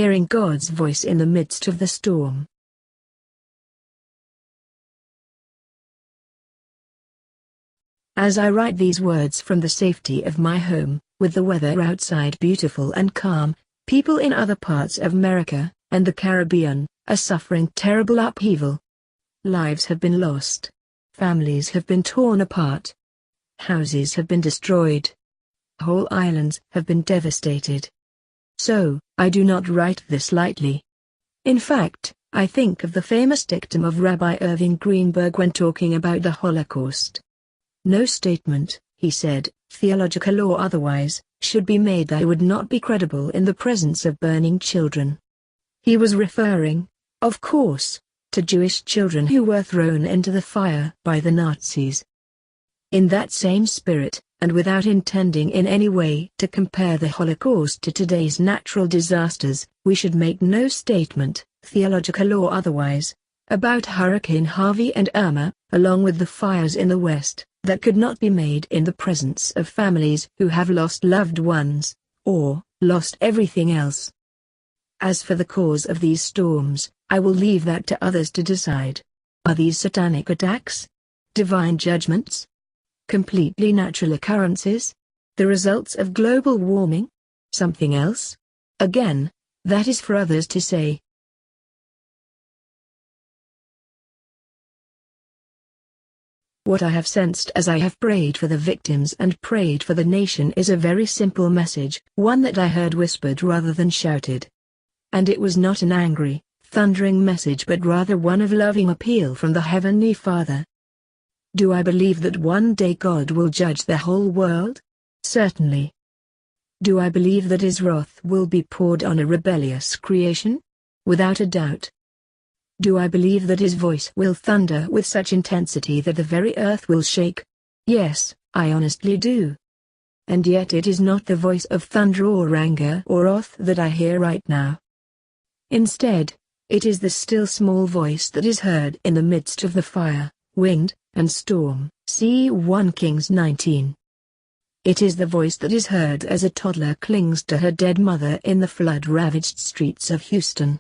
hearing God's voice in the midst of the storm. As I write these words from the safety of my home, with the weather outside beautiful and calm, people in other parts of America and the Caribbean are suffering terrible upheaval. Lives have been lost. Families have been torn apart. Houses have been destroyed. Whole islands have been devastated. So, I do not write this lightly. In fact, I think of the famous dictum of Rabbi Irving Greenberg when talking about the Holocaust. No statement, he said, theological or otherwise, should be made that would not be credible in the presence of burning children. He was referring, of course, to Jewish children who were thrown into the fire by the Nazis. In that same spirit, and without intending in any way to compare the Holocaust to today's natural disasters, we should make no statement, theological or otherwise, about Hurricane Harvey and Irma, along with the fires in the West, that could not be made in the presence of families who have lost loved ones, or lost everything else. As for the cause of these storms, I will leave that to others to decide. Are these satanic attacks? Divine judgments? Completely natural occurrences? The results of global warming? Something else? Again, that is for others to say. What I have sensed as I have prayed for the victims and prayed for the nation is a very simple message, one that I heard whispered rather than shouted. And it was not an angry, thundering message but rather one of loving appeal from the Heavenly Father. Do I believe that one day God will judge the whole world? Certainly. Do I believe that His wrath will be poured on a rebellious creation? Without a doubt. Do I believe that His voice will thunder with such intensity that the very earth will shake? Yes, I honestly do. And yet it is not the voice of thunder or anger or wrath that I hear right now. Instead, it is the still small voice that is heard in the midst of the fire, wind, and storm. See 1 Kings 19. It is the voice that is heard as a toddler clings to her dead mother in the flood-ravaged streets of Houston.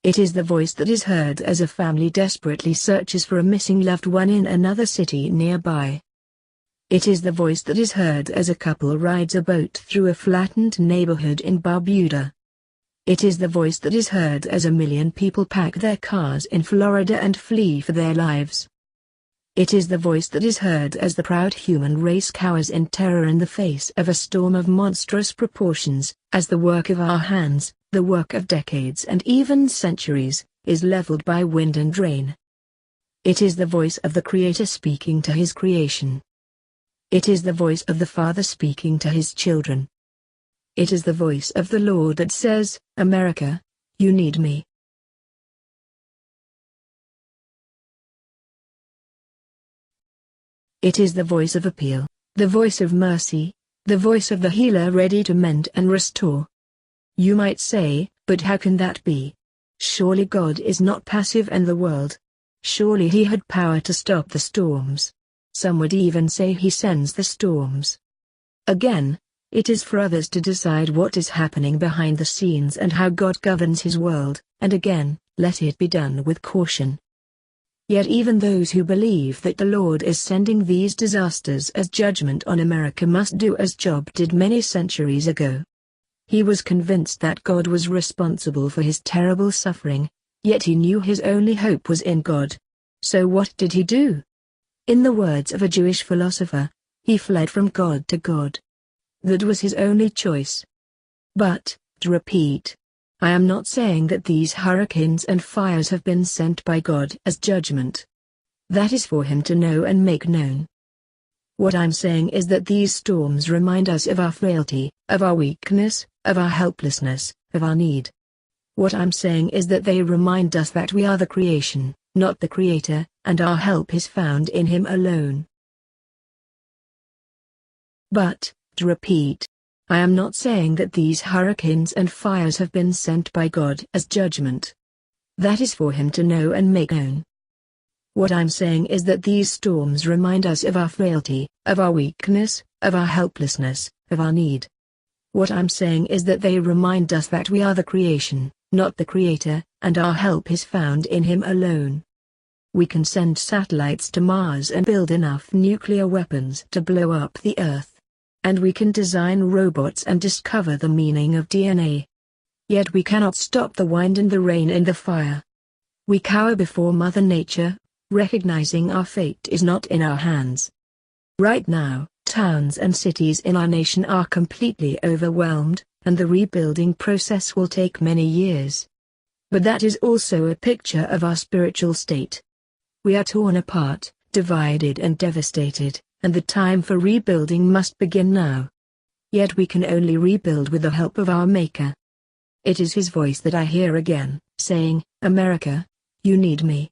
It is the voice that is heard as a family desperately searches for a missing loved one in another city nearby. It is the voice that is heard as a couple rides a boat through a flattened neighborhood in Barbuda. It is the voice that is heard as 1 million people pack their cars in Florida and flee for their lives. It is the voice that is heard as the proud human race cowers in terror in the face of a storm of monstrous proportions, as the work of our hands, the work of decades and even centuries, is leveled by wind and rain. It is the voice of the Creator speaking to His creation. It is the voice of the Father speaking to His children. It is the voice of the Lord that says, "America, you need me." It is the voice of appeal, the voice of mercy, the voice of the healer ready to mend and restore. You might say, but how can that be? Surely God is not passive in the world. Surely He had power to stop the storms. Some would even say He sends the storms. Again, it is for others to decide what is happening behind the scenes and how God governs His world, and again, let it be done with caution. Yet even those who believe that the Lord is sending these disasters as judgment on America must do as Job did many centuries ago. He was convinced that God was responsible for his terrible suffering, yet he knew his only hope was in God. So what did he do? In the words of a Jewish philosopher, he fled from God to God. That was his only choice. But, to repeat, I am not saying that these hurricanes and fires have been sent by God as judgment. That is for Him to know and make known. What I'm saying is that these storms remind us of our frailty, of our weakness, of our helplessness, of our need. What I'm saying is that they remind us that we are the creation, not the Creator, and our help is found in Him alone. But, to repeat, I am not saying that these hurricanes and fires have been sent by God as judgment. That is for Him to know and make known. What I'm saying is that these storms remind us of our frailty, of our weakness, of our helplessness, of our need. What I'm saying is that they remind us that we are the creation, not the creator, and our help is found in Him alone. We can send satellites to Mars and build enough nuclear weapons to blow up the Earth. And we can design robots and discover the meaning of DNA. Yet we cannot stop the wind and the rain and the fire. We cower before Mother Nature, recognizing our fate is not in our hands. Right now, towns and cities in our nation are completely overwhelmed, and the rebuilding process will take many years. But that is also a picture of our spiritual state. We are torn apart, divided and devastated, and the time for rebuilding must begin now. Yet we can only rebuild with the help of our Maker. It is His voice that I hear again, saying, "America, you need me."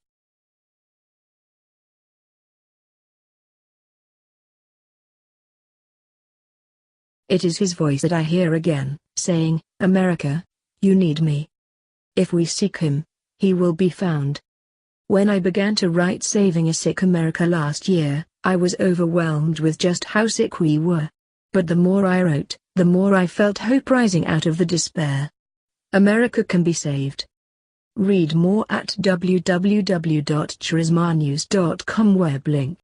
It is His voice that I hear again, saying, "America, you need me." If we seek Him, He will be found. When I began to write Saving a Sick America last year, I was overwhelmed with just how sick we were. But the more I wrote, the more I felt hope rising out of the despair. America can be saved. Read more at www.charismanews.com web link.